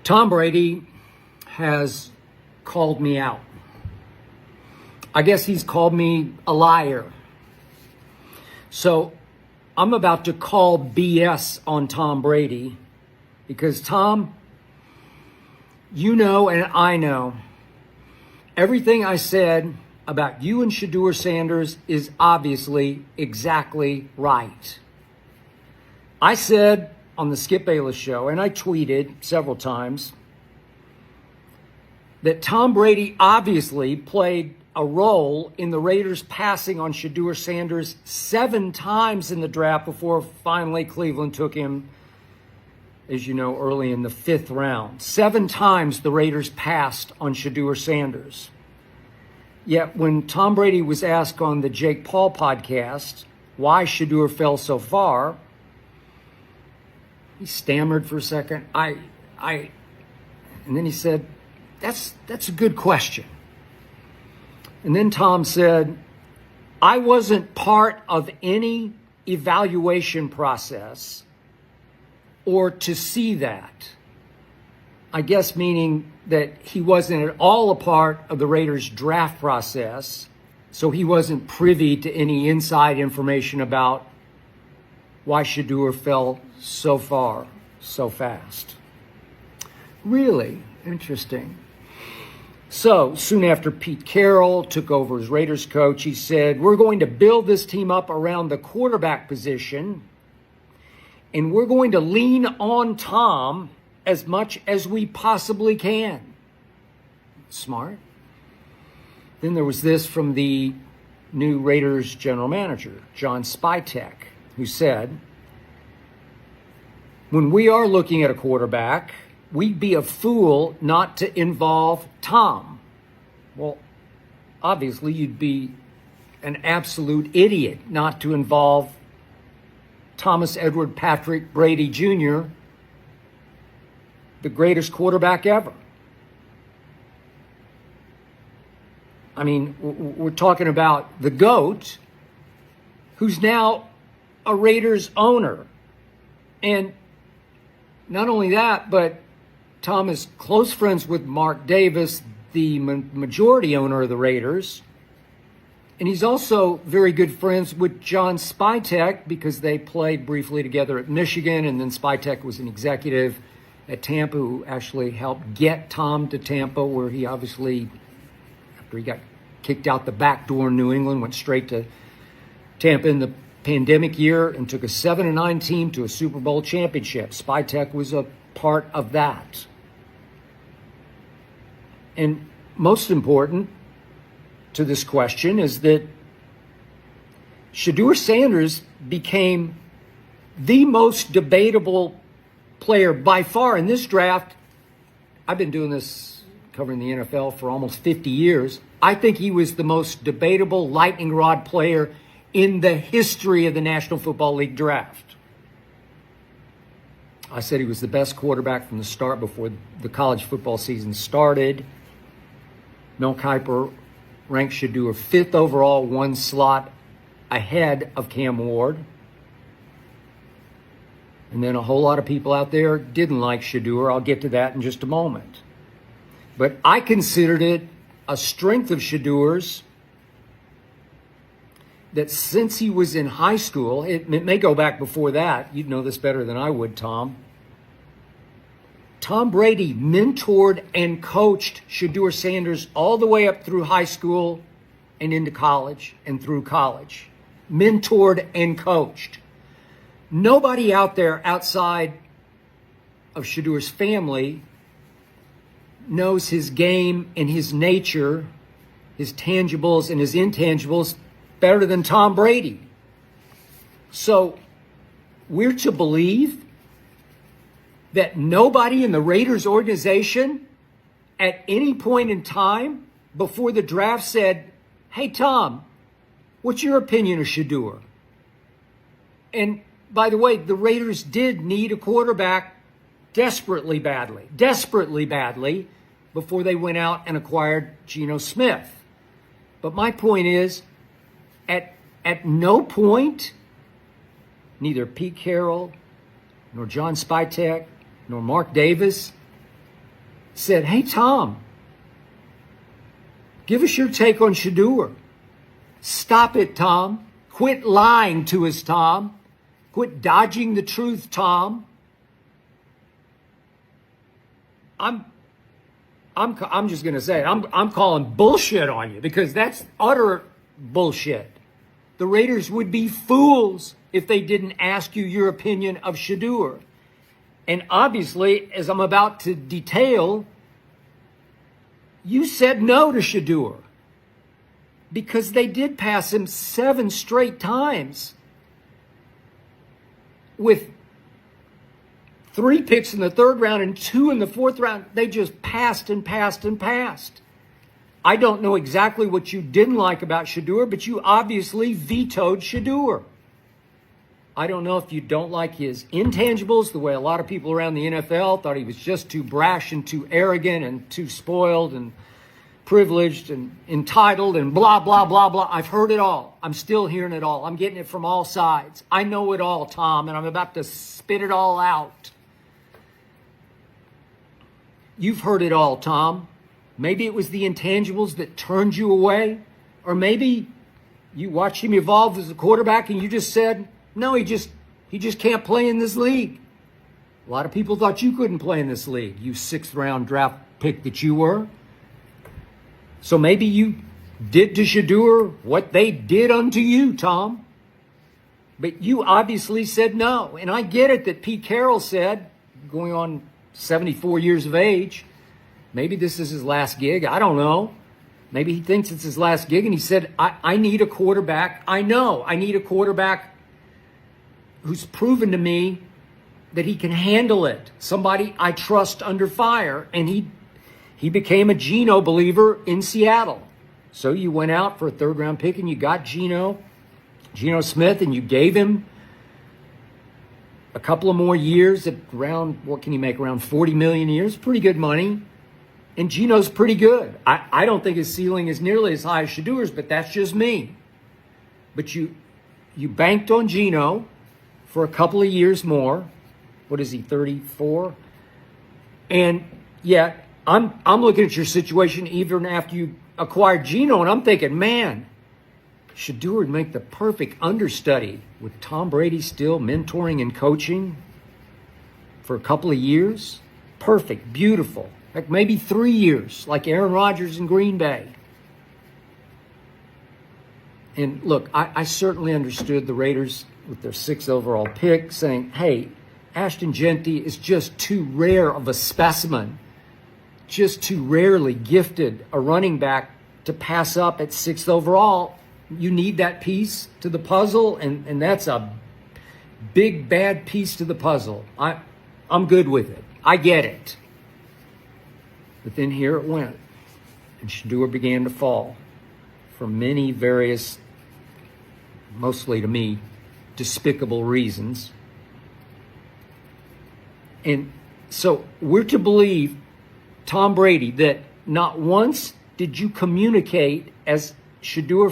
Tom Brady has called me out. I guess he's called me a liar. So I'm about to call BS on Tom Brady because, Tom, you know and I know everything I said about you and Shedeur Sanders is obviously exactly right. I said on the Skip Bayless show, and I tweeted several times, that Tom Brady obviously played a role in the Raiders passing on Shedeur Sanders 7 times in the draft before finally Cleveland took him, as you know, early in the 5th round. 7 times the Raiders passed on Shedeur Sanders. Yet when Tom Brady was asked on the Jake Paul podcast why Shedeur fell so far, he stammered for a second. And then he said, that's a good question. And then Tom said, I wasn't part of any evaluation process or to see that. I guess meaning that he wasn't at all a part of the Raiders draft process, so he wasn't privy to any inside information about why Shedeur fell so far, so fast. Really interesting. So soon after Pete Carroll took over as Raiders coach, he said, we're going to build this team up around the quarterback position, and we're going to lean on Tom as much as we possibly can. Smart. Then there was this from the new Raiders general manager, John Spytek, who said, when we are looking at a quarterback, we'd be a fool not to involve Tom. Well, obviously you'd be an absolute idiot not to involve Thomas Edward Patrick Brady Jr., the greatest quarterback ever. I mean, we're talking about the GOAT, who's now a Raiders owner. And not only that, but Tom is close friends with Mark Davis, the majority owner of the Raiders. And he's also very good friends with John Spytek because they played briefly together at Michigan, and then Spytek was an executive at Tampa who actually helped get Tom to Tampa, where he obviously, after he got kicked out the back door in New England, went straight to Tampa in the pandemic year and took a 7-9 team to a Super Bowl championship. Spytek was a part of that. And most important to this question is that Shedeur Sanders became the most debatable player by far in this draft. I've been doing this, covering the NFL for almost 50 years. I think he was the most debatable lightning rod player in the history of the National Football League draft. I said he was the best quarterback from the start before the college football season started. Mel Kiper ranked Shedeur 5th overall, 1 slot ahead of Cam Ward. And then a whole lot of people out there didn't like Shedeur. I'll get to that in just a moment. But I considered it a strength of Shedeur's that since he was in high school, it may go back before that. You'd know this better than I would, Tom. Tom Brady mentored and coached Shedeur Sanders all the way up through high school and into college and through college. Mentored and coached. Nobody out there outside of Shedeur's family knows his game and his nature, his tangibles and his intangibles better than Tom Brady. So we're to believe that nobody in the Raiders organization at any point in time before the draft said, hey, Tom, what's your opinion of Shedeur? And by the way, the Raiders did need a quarterback desperately badly before they went out and acquired Geno Smith. But my point is, at no point, neither Pete Carroll, nor John Spytek, nor Mark Davis said, hey, Tom, give us your take on Shedeur. Stop it, Tom. Quit lying to us, Tom. Quit dodging the truth, Tom. I'm just going to say it. I'm calling bullshit on you because that's utter bullshit. The Raiders would be fools if they didn't ask you your opinion of Shedeur. And obviously, as I'm about to detail, you said no to Shedeur because they did pass him 7 straight times with 3 picks in the 3rd round and 2 in the 4th round. They just passed and passed and passed. I don't know exactly what you didn't like about Shedeur, but you obviously vetoed Shedeur. I don't know if you don't like his intangibles, the way a lot of people around the NFL thought he was just too brash and too arrogant and too spoiled and privileged and entitled and blah, blah, blah, blah. I've heard it all. I'm still hearing it all. I'm getting it from all sides. I know it all, Tom, and I'm about to spit it all out. You've heard it all, Tom. Maybe it was the intangibles that turned you away, or maybe you watched him evolve as a quarterback and you just said, no, he just can't play in this league. A lot of people thought you couldn't play in this league, you 6th-round draft pick that you were. So maybe you did to Shedeur what they did unto you, Tom. But you obviously said no. And I get it that Pete Carroll said, going on 74 years of age, maybe this is his last gig. I don't know. Maybe he thinks it's his last gig. And he said, I need a quarterback. I know I need a quarterback who's proven to me that he can handle it. Somebody I trust under fire. And he became a Geno believer in Seattle. So you went out for a 3rd-round pick and you got Geno Smith, and you gave him a couple of more years at around, what can you make, around $40 million a year? It's pretty good money. And Geno's pretty good. I don't think his ceiling is nearly as high as Shedeur's, but that's just me. But you banked on Geno for a couple of years more. What is he, 34? And yet, I'm looking at your situation even after you acquired Geno, and I'm thinking, man, Shedeur would make the perfect understudy with Tom Brady still mentoring and coaching for a couple of years. Perfect, beautiful. Like maybe 3 years, like Aaron Rodgers in Green Bay. And look, I certainly understood the Raiders with their 6th overall pick saying, hey, Ashton Jeanty is just too rare of a specimen, just too rarely gifted a running back to pass up at 6th overall. You need that piece to the puzzle, and that's a big, bad piece to the puzzle. I'm good with it. I get it. But then here it went, and Shedeur began to fall for many various, mostly to me, despicable reasons. And so we're to believe, Tom Brady, that not once did you communicate as Shedeur